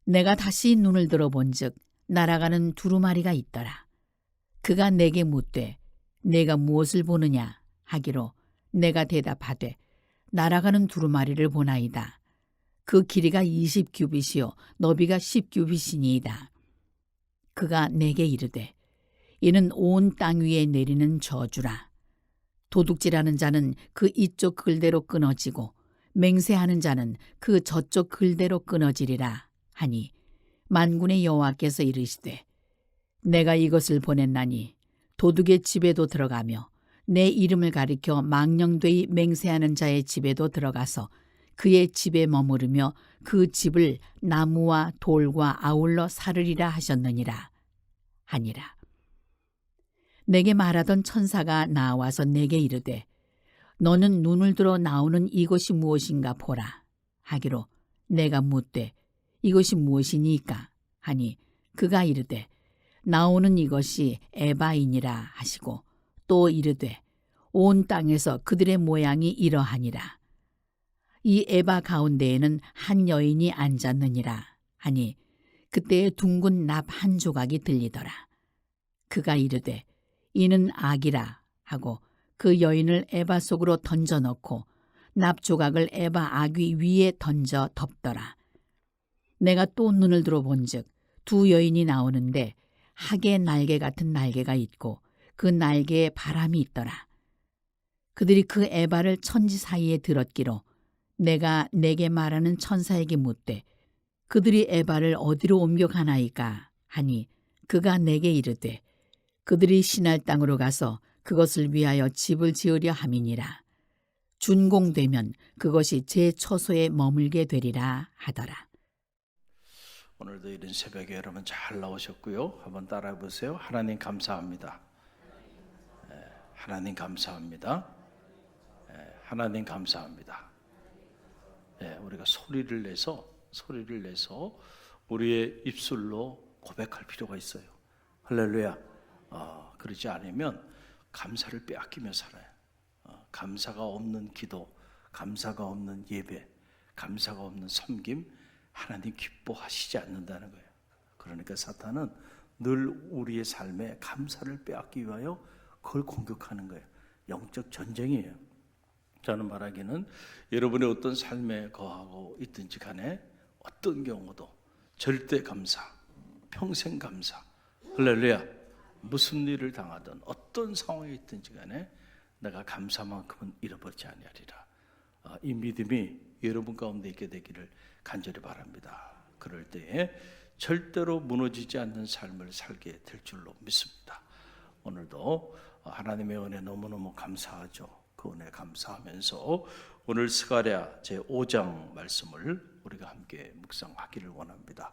내가 다시 눈을 들어본즉 날아가는 두루마리가 있더라. 그가 내게 묻되 내가 무엇을 보느냐 하기로 내가 대답하되 날아가는 두루마리를 보나이다. 그 길이가 20규빗이요 너비가 10규빗이니이다. 그가 내게 이르되 이는 온 땅 위에 내리는 저주라. 도둑질하는 자는 그 이쪽 글대로 끊어지고 맹세하는 자는 그 저쪽 글대로 끊어지리라 하니 만군의 여호와께서 이르시되 내가 이것을 보냈나니 도둑의 집에도 들어가며 내 이름을 가리켜 망령되이 맹세하는 자의 집에도 들어가서 그의 집에 머무르며 그 집을 나무와 돌과 아울러 사르리라 하셨느니라 하니라. 내게 말하던 천사가 나와서 내게 이르되 너는 눈을 들어 나오는 이것이 무엇인가 보라 하기로 내가 묻되 이것이 무엇이니까 하니 그가 이르되 나오는 이것이 에바이니라 하시고 또 이르되 온 땅에서 그들의 모양이 이러하니라. 이 에바 가운데에는 한 여인이 앉았느니라 하니 그때에 둥근 납 한 조각이 들리더라. 그가 이르되 이는 악이라 하고 그 여인을 에바 속으로 던져 넣고 납 조각을 에바 아귀 위에 던져 덮더라. 내가 또 눈을 들어본즉 두 여인이 나오는데 학의 날개 같은 날개가 있고 그 날개에 바람이 있더라. 그들이 그 에바를 천지 사이에 들었기로 내가 내게 말하는 천사에게 묻되 그들이 에바를 어디로 옮겨가나이까 하니 그가 내게 이르되 그들이 신할 땅으로 가서 그것을 위하여 집을 지으려 함이니라. 준공되면 그것이 제 처소에 머물게 되리라 하더라. 오늘도 이른 새벽에 여러분 잘 나오셨고요. 한번 따라해 보세요. 하나님 감사합니다. 하나님 감사합니다. 하나님 감사합니다. 우리가 소리를 내서 우리의 입술로 고백할 필요가 있어요. 할렐루야. 그러지 않으면 감사를 빼앗기며 살아요. 감사가 없는 기도, 감사가 없는 예배, 감사가 없는 섬김, 하나님 기뻐하시지 않는다는 거예요. 그러니까 사탄은 늘 우리의 삶에 감사를 빼앗기 위하여 그걸 공격하는 거예요. 영적 전쟁이에요. 저는 말하기는 여러분의 어떤 삶에 거하고 있든지 간에 어떤 경우도 절대 감사, 평생 감사, 할렐루야. 무슨 일을 당하든 어떤 상황에 있든지 간에 내가 감사만큼은 잃어버리지 아니하리라. 이 믿음이 여러분 가운데 있게 되기를 간절히 바랍니다. 그럴 때에 절대로 무너지지 않는 삶을 살게 될 줄로 믿습니다. 오늘도 하나님의 은혜 너무너무 감사하죠. 그 은혜 감사하면서 오늘 스가랴 제5장 말씀을 우리가 함께 묵상하기를 원합니다.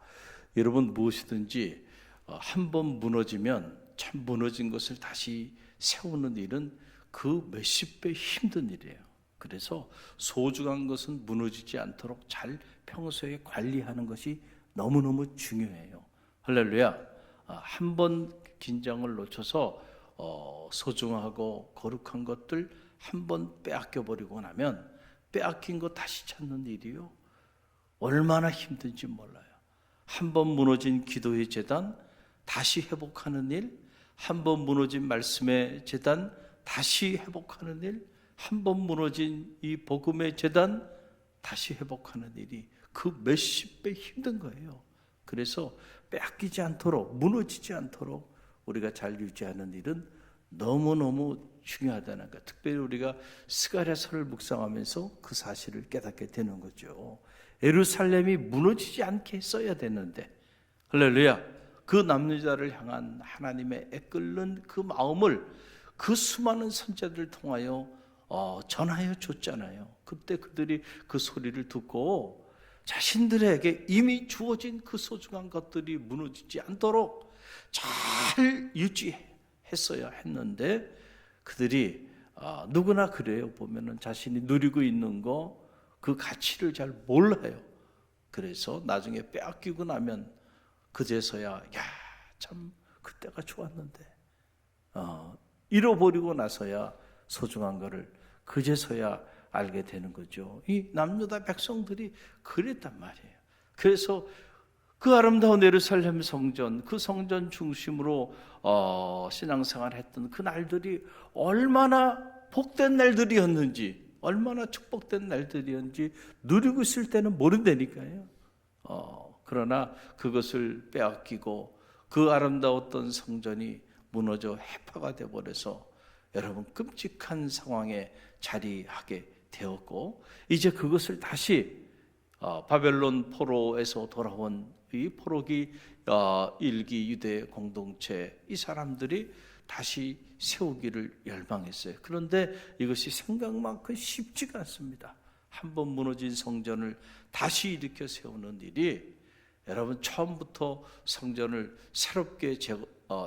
여러분 무엇이든지 한번 무너지면 참 무너진 것을 다시 세우는 일은 그 몇십 배 힘든 일이에요. 그래서 소중한 것은 무너지지 않도록 잘 평소에 관리하는 것이 너무너무 중요해요. 할렐루야. 한 번 긴장을 놓쳐서 소중하고 거룩한 것들 한 번 빼앗겨 버리고 나면 빼앗긴 거 다시 찾는 일이요 얼마나 힘든지 몰라요. 한 번 무너진 기도의 재단 다시 회복하는 일, 한 번 무너진 말씀의 재단 다시 회복하는 일, 한 번 무너진 이 복음의 재단 다시 회복하는 일이 그 몇십 배 힘든 거예요. 그래서 빼앗기지 않도록, 무너지지 않도록 우리가 잘 유지하는 일은 너무너무 중요하다는 것. 특별히 우리가 스가랴서를 묵상하면서 그 사실을 깨닫게 되는 거죠. 예루살렘이 무너지지 않게 써야 되는데, 할렐루야. 그 남유다를 향한 하나님의 애끓는 그 마음을 그 수많은 선지자들을 통하여 전하여 줬잖아요. 그때 그들이 그 소리를 듣고 자신들에게 이미 주어진 그 소중한 것들이 무너지지 않도록 잘 유지했어야 했는데 그들이 누구나 그래요. 보면은 자신이 누리고 있는 거 그 가치를 잘 몰라요. 그래서 나중에 빼앗기고 나면 그제서야 참 그때가 좋았는데 잃어버리고 나서야 소중한 거를 그제서야 알게 되는 거죠. 이 남유다 백성들이 그랬단 말이에요. 그래서 그 아름다운 예루살렘 성전, 그 성전 중심으로 신앙생활했던 그 날들이 얼마나 복된 날들이었는지, 얼마나 축복된 날들이었는지 누리고 있을 때는 모른다니까요. 그러나 그것을 빼앗기고 그 아름다웠던 성전이 무너져 해파가 되어버려서 여러분 끔찍한 상황에 자리하게 되었고, 이제 그것을 다시 바벨론 포로에서 돌아온 이 포로기 일기 유대 공동체, 이 사람들이 다시 세우기를 열망했어요. 그런데 이것이 생각만큼 쉽지가 않습니다. 한번 무너진 성전을 다시 일으켜 세우는 일이 여러분 처음부터 성전을 새롭게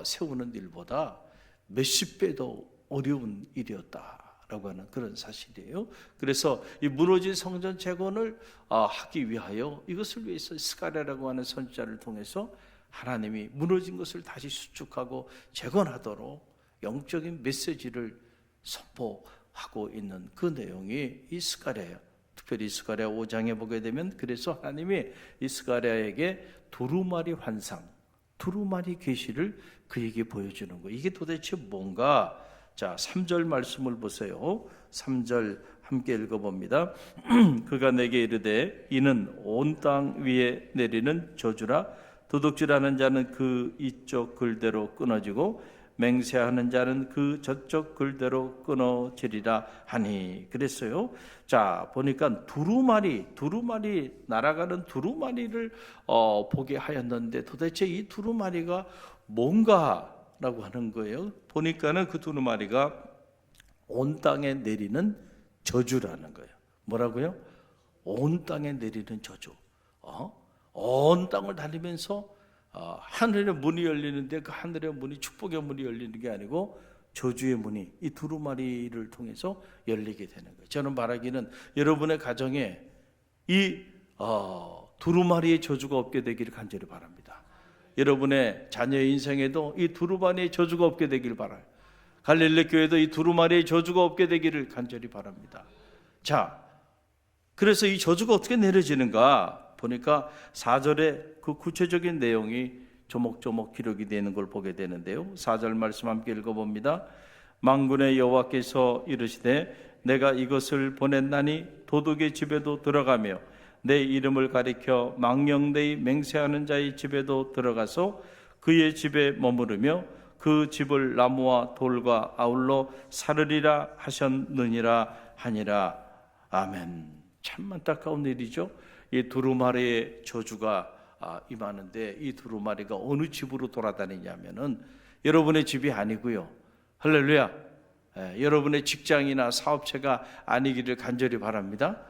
세우는 일보다 몇십 배 더 어려운 일이었다라고 하는 그런 사실이에요. 그래서 이 무너진 성전 재건을 하기 위하여, 이것을 위해서 스가랴라고 하는 선지자를 통해서 하나님이 무너진 것을 다시 수축하고 재건하도록 영적인 메시지를 선포하고 있는 그 내용이 이 스가랴예요. 특별히 스가랴 5장에 보게 되면, 그래서 하나님이 이 스가랴에게 두루마리 환상, 두루마리 계시를 그에게 보여주는 거예요. 이게 도대체 뭔가? 자, 3절 말씀을 보세요. 3절 함께 읽어봅니다. 그가 내게 이르되 이는 온 땅 위에 내리는 저주라. 도둑질하는 자는 그 이쪽 글대로 끊어지고 맹세하는 자는 그 저쪽 글대로 끊어지리라 하니. 그랬어요. 자, 보니까 두루마리 날아가는 두루마리를 보게 하였는데, 도대체 이 두루마리가 뭔가라고 하는 거예요. 보니까는 그 두루마리가 온 땅에 내리는 저주라는 거예요. 뭐라고요? 온 땅에 내리는 저주. 온 땅을 다니면서 하늘의 문이 열리는데, 그 하늘의 문이 축복의 문이 열리는 게 아니고 저주의 문이 이 두루마리를 통해서 열리게 되는 거예요. 저는 말하기는 여러분의 가정에 이 두루마리의 저주가 없게 되기를 간절히 바랍니다. 여러분의 자녀의 인생에도 이 두루마리의 저주가 없게 되기를 바라요. 갈릴리 교회도 이 두루마리의 저주가 없게 되기를 간절히 바랍니다. 자, 그래서 이 저주가 어떻게 내려지는가 보니까 4절에 그 구체적인 내용이 조목조목 기록이 되는 걸 보게 되는데요. 4절 말씀 함께 읽어봅니다. 만군의 여호와께서 이르시되 내가 이것을 보냈나니 도둑의 집에도 들어가며 내 이름을 가리켜 망령되이 맹세하는 자의 집에도 들어가서 그의 집에 머무르며 그 집을 나무와 돌과 아울러 사르리라 하셨느니라 하니라. 아멘. 참 안타까운 일이죠. 이 두루마리의 저주가 임하는데, 이 두루마리가 어느 집으로 돌아다니냐면은 여러분의 집이 아니고요. 할렐루야. 여러분의 직장이나 사업체가 아니기를 간절히 바랍니다.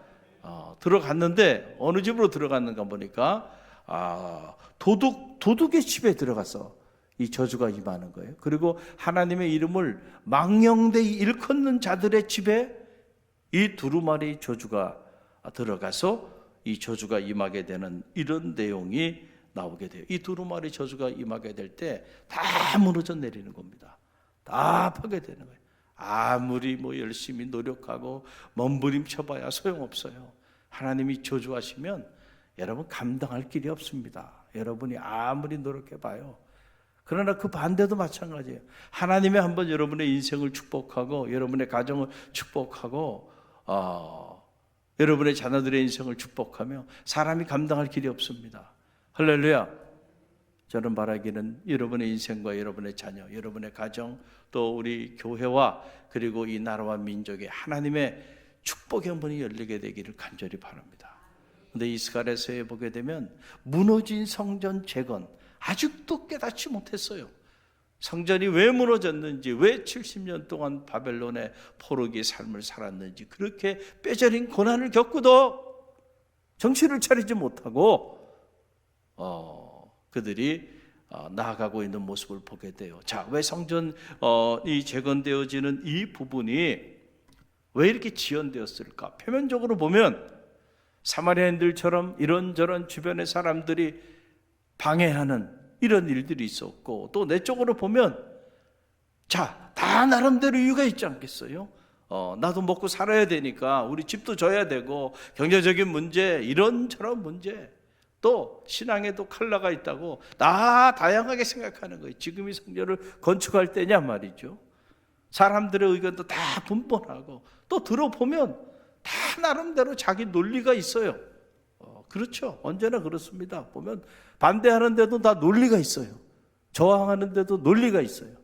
들어갔는데 어느 집으로 들어갔는가 보니까 도둑의 집에 들어가서 이 저주가 임하는 거예요. 그리고 하나님의 이름을 망령되이 일컫는 자들의 집에 이 두루마리 저주가 들어가서 이 저주가 임하게 되는 이런 내용이 나오게 돼요. 이 두루마리 저주가 임하게 될 때 다 무너져 내리는 겁니다. 다 파괴되는 거예요. 아무리 열심히 노력하고 몸부림쳐봐야 소용없어요. 하나님이 저주하시면 여러분 감당할 길이 없습니다. 여러분이 아무리 노력해봐요. 그러나 그 반대도 마찬가지예요. 하나님이 한번 여러분의 인생을 축복하고 여러분의 가정을 축복하고 여러분의 자녀들의 인생을 축복하며 사람이 감당할 길이 없습니다. 할렐루야. 저는 바라기는 여러분의 인생과 여러분의 자녀, 여러분의 가정, 또 우리 교회와 그리고 이 나라와 민족에 하나님의 축복의 문이 열리게 되기를 간절히 바랍니다. 그런데 이 스가랴서에 보게 되면 무너진 성전 재건 아직도 깨닫지 못했어요. 성전이 왜 무너졌는지, 왜 70년 동안 바벨론의 포로기의 삶을 살았는지, 그렇게 뼈저린 고난을 겪고도 정신을 차리지 못하고 그들이 나아가고 있는 모습을 보게 돼요. 자, 왜 성전이 재건되어지는 이 부분이 왜 이렇게 지연되었을까? 표면적으로 보면 사마리아인들처럼 이런저런 주변의 사람들이 방해하는 이런 일들이 있었고, 또 내적으로 보면 다 나름대로 이유가 있지 않겠어요? 나도 먹고 살아야 되니까 우리 집도 져야 되고 경제적인 문제, 이런저런 문제 또 신앙에도 컬러가 있다고 다 다양하게 생각하는 거예요. 지금 이 성전을 건축할 때냐 말이죠. 사람들의 의견도 다 분분하고 또 들어보면 다 나름대로 자기 논리가 있어요. 그렇죠. 언제나 그렇습니다. 보면 반대하는데도 다 논리가 있어요. 저항하는데도 논리가 있어요.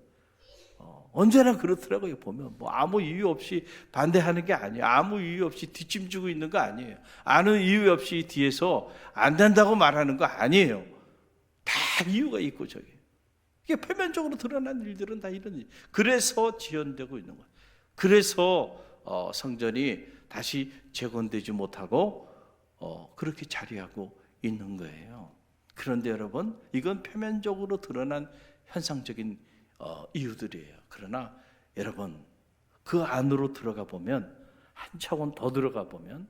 언제나 그렇더라고요. 보면 뭐 아무 이유 없이 반대하는 게 아니에요. 아무 이유 없이 뒷짐지고 있는 거 아니에요. 아무 이유 없이 뒤에서 안 된다고 말하는 거 아니에요. 다 이유가 있고 저기. 이게 표면적으로 드러난 일들은 다 이런 일. 그래서 지연되고 있는 거예요. 그래서 성전이 다시 재건되지 못하고 그렇게 자리하고 있는 거예요. 그런데 여러분, 이건 표면적으로 드러난 현상적인 이유들이에요. 그러나 여러분, 그 안으로 들어가 보면, 한 차원 더 들어가 보면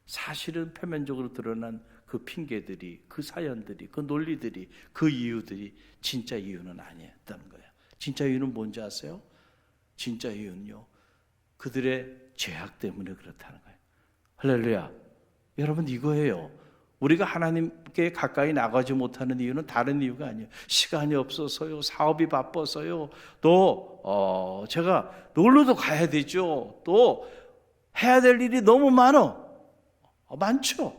사실은 표면적으로 드러난 그 핑계들이, 그 사연들이, 그 논리들이, 그 이유들이 진짜 이유는 아니었다는 거예요. 진짜 이유는 뭔지 아세요? 진짜 이유는요, 그들의 죄악 때문에 그렇다는 거예요. 할렐루야. 여러분, 이거예요. 우리가 하나님께 가까이 나가지 못하는 이유는 다른 이유가 아니에요. 시간이 없어서요, 사업이 바빠서요, 또 제가 놀러도 가야 되죠, 또 해야 될 일이 너무 많죠.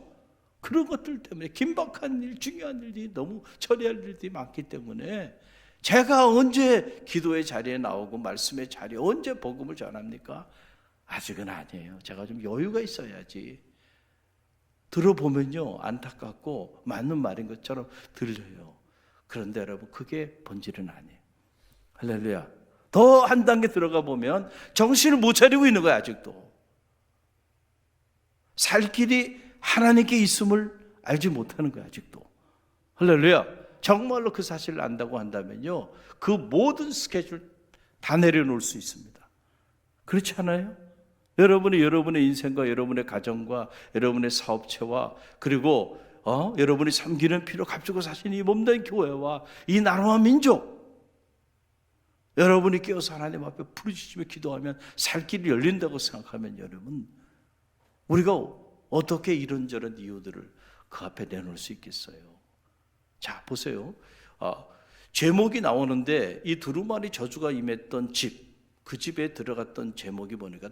그런 것들 때문에, 긴박한 일, 중요한 일이 너무 처리할 일들이 많기 때문에 제가 언제 기도의 자리에 나오고 말씀의 자리에 언제 복음을 전합니까? 아직은 아니에요. 제가 좀 여유가 있어야지. 들어보면요, 안타깝고 맞는 말인 것처럼 들려요. 그런데 여러분, 그게 본질은 아니에요. 할렐루야. 더 한 단계 들어가 보면 정신을 못 차리고 있는 거야. 아직도 살 길이 하나님께 있음을 알지 못하는 거야. 아직도. 할렐루야. 정말로 그 사실을 안다고 한다면요, 그 모든 스케줄 다 내려놓을 수 있습니다. 그렇지 않아요? 여러분의 인생과 여러분의 가정과 여러분의 사업체와, 그리고 여러분이 섬기는 피로 값주고 사신 이 몸된 교회와 이 나라와 민족, 여러분이 깨어서 하나님 앞에 부르짖으며 기도하면 살 길이 열린다고 생각하면, 여러분, 우리가 어떻게 이런저런 이유들을 그 앞에 내놓을 수 있겠어요? 자, 보세요. 제목이 나오는데 이 두루마리 저주가 임했던 집, 그 집에 들어갔던 제목이 보니까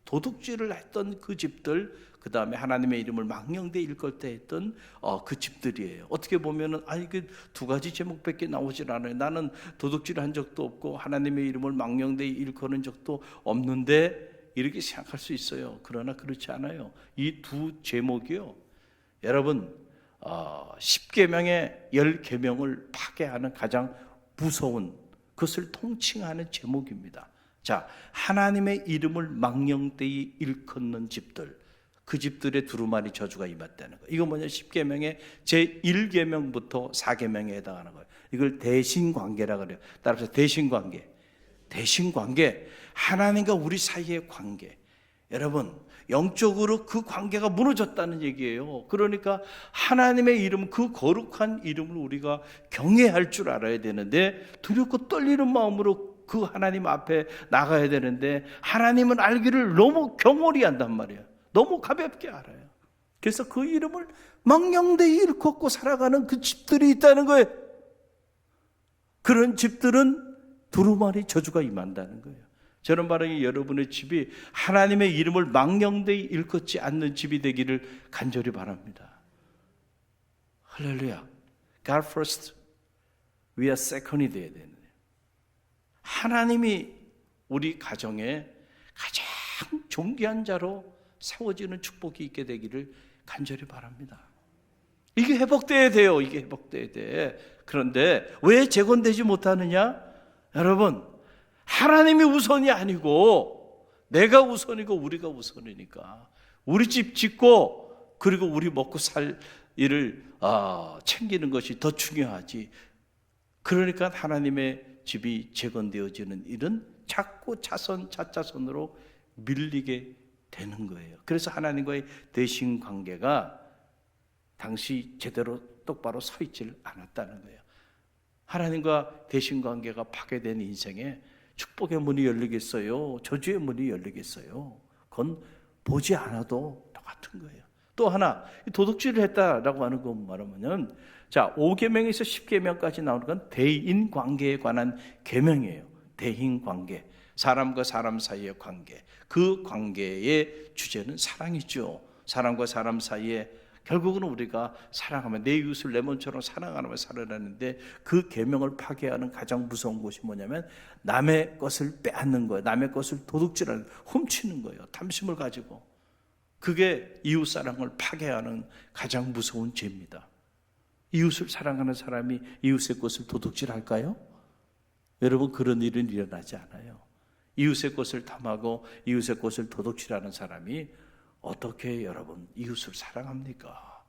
도둑질을 했던 그 집들, 그 다음에 하나님의 이름을 망령되이 일컬 때 했던 그 집들이에요. 어떻게 보면은 그 두 가지 제목밖에 나오질 않아요. 나는 도둑질을 한 적도 없고 하나님의 이름을 망령되이 일컬은 적도 없는데, 이렇게 생각할 수 있어요. 그러나 그렇지 않아요. 이 두 제목이요, 여러분, 10계명의 10계명을 파괴하는 가장 무서운, 그것을 통칭하는 제목입니다. 자, 하나님의 이름을 망령되이 일컫는 집들, 그 집들의 두루마리 저주가 임했다는 거예요. 이거 뭐냐? 10계명의 제1계명부터 4계명에 해당하는 거예요. 이걸 대신관계라고 그래요. 따라서 대신관계. 하나님과 우리 사이의 관계. 여러분, 영적으로 그 관계가 무너졌다는 얘기예요. 그러니까 하나님의 이름, 그 거룩한 이름을 우리가 경외할 줄 알아야 되는데, 두렵고 떨리는 마음으로 그 하나님 앞에 나가야 되는데, 하나님은 알기를 너무 경홀히 한단 말이에요. 너무 가볍게 알아요. 그래서 그 이름을 망령되이 일컫고 살아가는 그 집들이 있다는 거예요. 그런 집들은 두루마리 저주가 임한다는 거예요. 저는 바로 여러분의 집이 하나님의 이름을 망령되이 일컫지 않는 집이 되기를 간절히 바랍니다. 할렐루야. God first, we are second이 되어야 되는 거예요. 하나님이 우리 가정에 가장 존귀한 자로 세워지는 축복이 있게 되기를 간절히 바랍니다. 이게 회복돼야 돼요. 이게 회복돼야 돼. 그런데 왜 재건되지 못하느냐? 여러분, 하나님이 우선이 아니고 내가 우선이고 우리가 우선이니까, 우리 집 짓고 그리고 우리 먹고 살 일을 챙기는 것이 더 중요하지. 그러니까 하나님의 집이 재건되어지는 일은 자꾸 차차선으로 밀리게 되는 거예요. 그래서 하나님과의 대신 관계가 당시 제대로 똑바로 서 있질 않았다는 거예요. 하나님과 대신 관계가 파괴된 인생에 축복의 문이 열리겠어요? 저주의 문이 열리겠어요? 그건 보지 않아도 똑같은 거예요. 또 하나, 도둑질을 했다라고 하는 건 말하면, 자, 5계명에서 10계명까지 나오는 건 대인 관계에 관한 계명이에요. 대인 관계, 사람과 사람 사이의 관계. 그 관계의 주제는 사랑이죠. 사람과 사람 사이에 결국은 우리가 사랑하면, 내 이웃을 내 몸처럼 사랑하며 살아라는데, 그 계명을 파괴하는 가장 무서운 것이 뭐냐면 남의 것을 빼앗는 거예요. 남의 것을 도둑질하는, 훔치는 거예요. 탐심을 가지고. 그게 이웃 사랑을 파괴하는 가장 무서운 죄입니다. 이웃을 사랑하는 사람이 이웃의 것을 도둑질할까요? 여러분, 그런 일은 일어나지 않아요. 이웃의 것을 탐하고 이웃의 것을 도둑질하는 사람이 어떻게 여러분 이웃을 사랑합니까?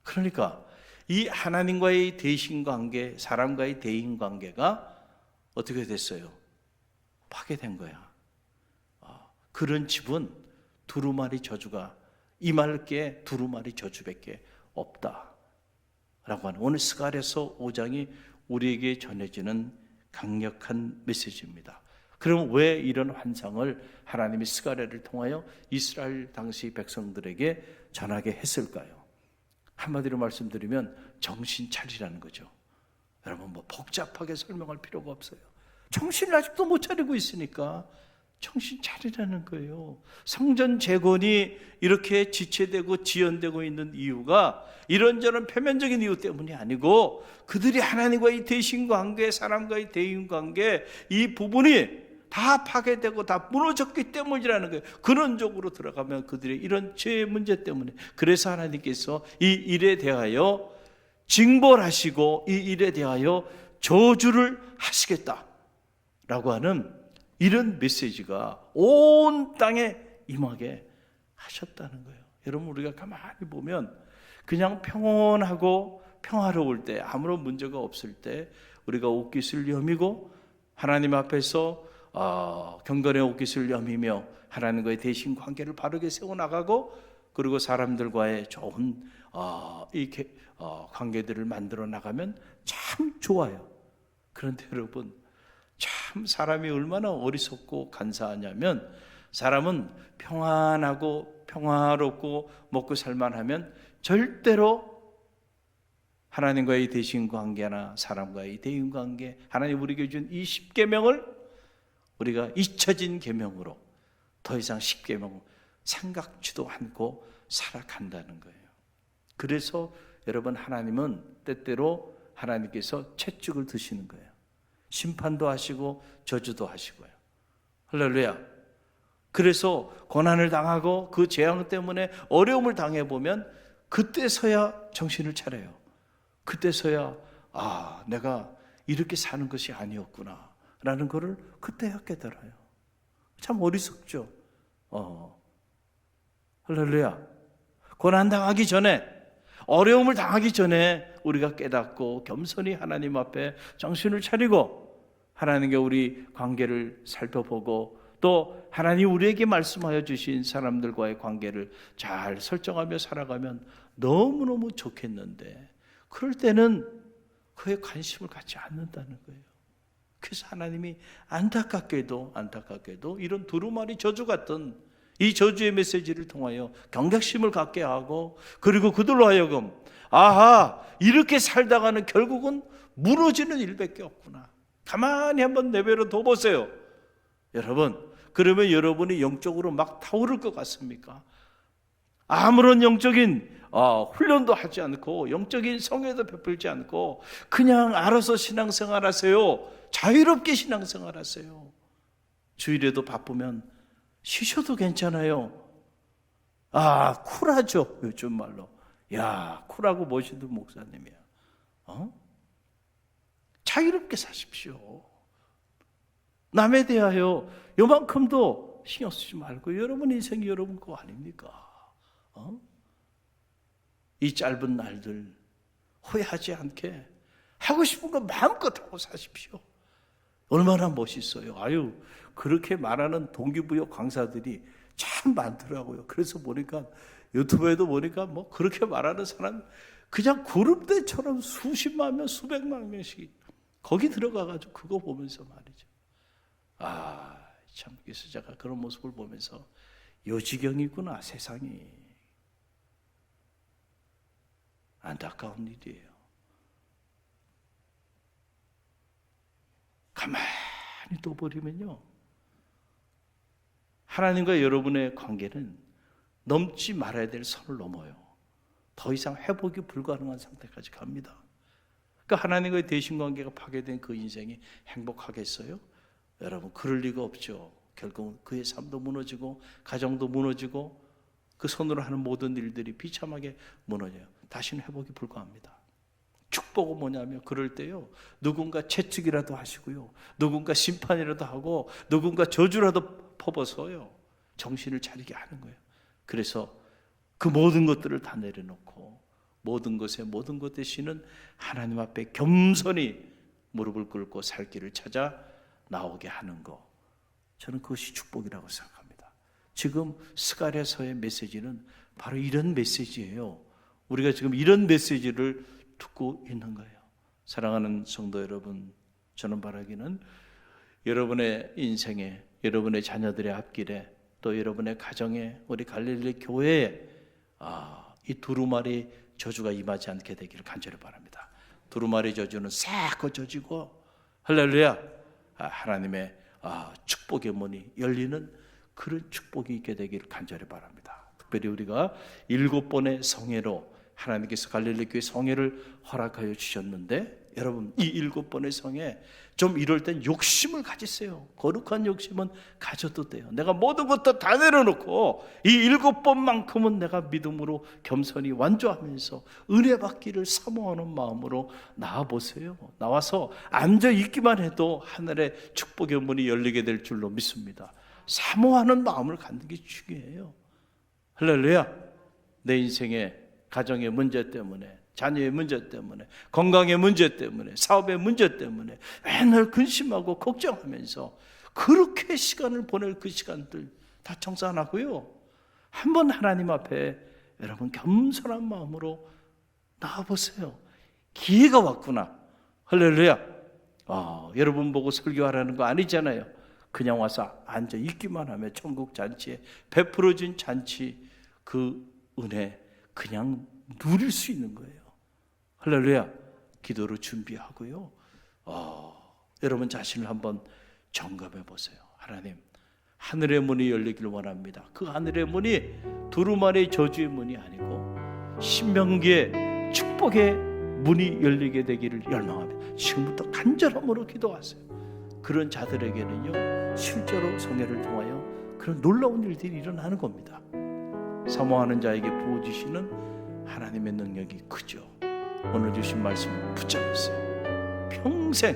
그러니까 이 하나님과의 대신관계, 사람과의 대인관계가 어떻게 됐어요? 파괴된 거야. 그런 집은 두루마리 저주가 임할 게 두루마리 저주밖에 없다 라고 하는, 오늘 스가랴서 5장이 우리에게 전해지는 강력한 메시지입니다. 그럼 왜 이런 환상을 하나님이 스가랴를 통하여 이스라엘 당시 백성들에게 전하게 했을까요? 한마디로 말씀드리면 정신 차리라는 거죠. 여러분, 뭐 복잡하게 설명할 필요가 없어요. 정신을 아직도 못 차리고 있으니까 정신 차리라는 거예요. 성전 재건이 이렇게 지체되고 지연되고 있는 이유가 이런저런 표면적인 이유 때문이 아니고, 그들이 하나님과의 대신관계, 사람과의 대인관계, 이 부분이 다 파괴되고 다 무너졌기 때문이라는 거예요. 근원적으로 들어가면 그들의 이런 죄의 문제 때문에. 그래서 하나님께서 이 일에 대하여 징벌하시고 이 일에 대하여 저주를 하시겠다라고 하는 이런 메시지가 온 땅에 임하게 하셨다는 거예요. 여러분, 우리가 가만히 보면 그냥 평온하고 평화로울 때, 아무런 문제가 없을 때 우리가 옷깃을 여미고 하나님 앞에서 경건의 옷깃을 여미며 하나님과의 대신 관계를 바르게 세워나가고, 그리고 사람들과의 좋은 관계들을 만들어 나가면 참 좋아요. 그런데 여러분, 참 사람이 얼마나 어리석고 간사하냐면, 사람은 평안하고 평화롭고 먹고 살만하면 절대로 하나님과의 대신관계나 사람과의 대인관계, 하나님 우리에게 준 이 10계명을 우리가 잊혀진 계명으로 더 이상 10계명 생각지도 않고 살아간다는 거예요. 그래서 여러분, 하나님은 때때로 하나님께서 채찍을 드시는 거예요. 심판도 하시고 저주도 하시고요. 할렐루야. 그래서 고난을 당하고 그 재앙 때문에 어려움을 당해보면 그때서야 정신을 차려요. 그때서야 내가 이렇게 사는 것이 아니었구나 라는 것을 그때야 깨달아요. 참 어리석죠. 할렐루야. 고난 당하기 전에, 어려움을 당하기 전에 우리가 깨닫고 겸손히 하나님 앞에 정신을 차리고 하나님과 우리 관계를 살펴보고, 또 하나님 우리에게 말씀하여 주신 사람들과의 관계를 잘 설정하며 살아가면 너무너무 좋겠는데, 그럴 때는 그에 관심을 갖지 않는다는 거예요. 그래서 하나님이 안타깝게도 이런 두루마리 저주 같은 이 저주의 메시지를 통하여 경각심을 갖게 하고, 그리고 그들로 하여금 이렇게 살다가는 결국은 무너지는 일밖에 없구나, 가만히 한번 내버려 둬보세요. 여러분, 그러면 여러분이 영적으로 막 타오를 것 같습니까? 아무런 영적인 훈련도 하지 않고 영적인 성회도 베풀지 않고 그냥 알아서 신앙생활 하세요. 자유롭게 신앙생활 하세요. 주일에도 바쁘면 쉬셔도 괜찮아요. 쿨하죠, 요즘 말로. 쿨하고 멋있는 목사님이야. 자유롭게 사십시오. 남에 대하여 요만큼도 신경 쓰지 말고, 여러분 인생이 여러분 거 아닙니까? 이 짧은 날들 후회하지 않게 하고 싶은 거 마음껏 하고 사십시오. 얼마나 멋있어요. 그렇게 말하는 동기부여 강사들이 참 많더라고요. 그래서 보니까 유튜브에도 보니까 뭐 그렇게 말하는 사람 그냥 그룹대처럼 수십만 명, 수백만 명씩 거기 들어가가지고 그거 보면서 말이죠. 참, 그래서 제가 그런 모습을 보면서 요지경이구나, 세상이. 안타까운 일이에요. 가만히 둬버리면요, 하나님과 여러분의 관계는 넘지 말아야 될 선을 넘어요. 더 이상 회복이 불가능한 상태까지 갑니다. 그러니까 하나님과의 대신관계가 파괴된 그 인생이 행복하겠어요? 여러분, 그럴 리가 없죠. 결국 그의 삶도 무너지고 가정도 무너지고 그 손으로 하는 모든 일들이 비참하게 무너져요. 다시는 회복이 불가합니다. 축복은 뭐냐면, 그럴 때요, 누군가 채찍이라도 하시고요, 누군가 심판이라도 하고 누군가 저주라도 퍼버서요, 정신을 차리게 하는 거예요. 그래서 그 모든 것들을 다 내려놓고 모든 것에 모든 것 되시는 하나님 앞에 겸손히 무릎을 꿇고 살 길을 찾아 나오게 하는 거, 저는 그것이 축복이라고 생각합니다. 지금 스가랴서의 메시지는 바로 이런 메시지예요. 우리가 지금 이런 메시지를 듣고 있는 거예요. 사랑하는 성도 여러분, 저는 바라기는 여러분의 인생에, 여러분의 자녀들의 앞길에, 또 여러분의 가정에, 우리 갈릴리 교회에 이 두루마리 저주가 임하지 않게 되기를 간절히 바랍니다. 두루마리 저주는 싹 꺼져지고 할렐루야, 하나님의 축복의 문이 열리는 그런 축복이 있게 되기를 간절히 바랍니다. 특별히 우리가 7번의 성회로 하나님께서 갈릴리 교회 성회를 허락하여 주셨는데, 여러분, 이 7번의 성회 좀 이럴 땐 욕심을 가지세요. 거룩한 욕심은 가져도 돼요. 내가 모든 것도 다 내려놓고 이 7번만큼은 내가 믿음으로 겸손히 완주하면서 은혜 받기를 사모하는 마음으로 나와보세요. 나와서 앉아 있기만 해도 하늘의 축복의 문이 열리게 될 줄로 믿습니다. 사모하는 마음을 갖는 게 중요해요. 할렐루야. 내 인생의 가정의 문제 때문에, 자녀의 문제 때문에, 건강의 문제 때문에, 사업의 문제 때문에 맨날 근심하고 걱정하면서 그렇게 시간을 보낼 그 시간들 다 청소 안 하고요, 한번 하나님 앞에 여러분 겸손한 마음으로 나와보세요. 기회가 왔구나. 할렐루야. 여러분 보고 설교하라는 거 아니잖아요. 그냥 와서 앉아 있기만 하면 천국 잔치에 베풀어진 잔치 그 은혜 그냥 누릴 수 있는 거예요. 할렐루야. 기도로 준비하고요, 여러분 자신을 한번 점검해 보세요. 하나님, 하늘의 문이 열리기를 원합니다. 그 하늘의 문이 두루마리 저주의 문이 아니고 신명기의 축복의 문이 열리게 되기를 열망합니다. 지금부터 간절함으로 기도하세요. 그런 자들에게는요, 실제로 성회를 통하여 그런 놀라운 일들이 일어나는 겁니다. 사모하는 자에게 부어주시는 하나님의 능력이 크죠. 오늘 주신 말씀을 붙잡으세요. 평생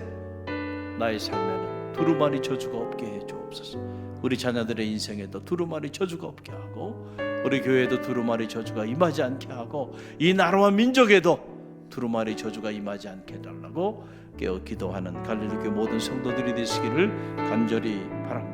나의 삶에는 두루마리 저주가 없게 해 주옵소서. 우리 자녀들의 인생에도 두루마리 저주가 없게 하고, 우리 교회에도 두루마리 저주가 임하지 않게 하고, 이 나라와 민족에도 두루마리 저주가 임하지 않게 해달라고 깨어 기도하는 갈릴리 교회 모든 성도들이 되시기를 간절히 바랍니다.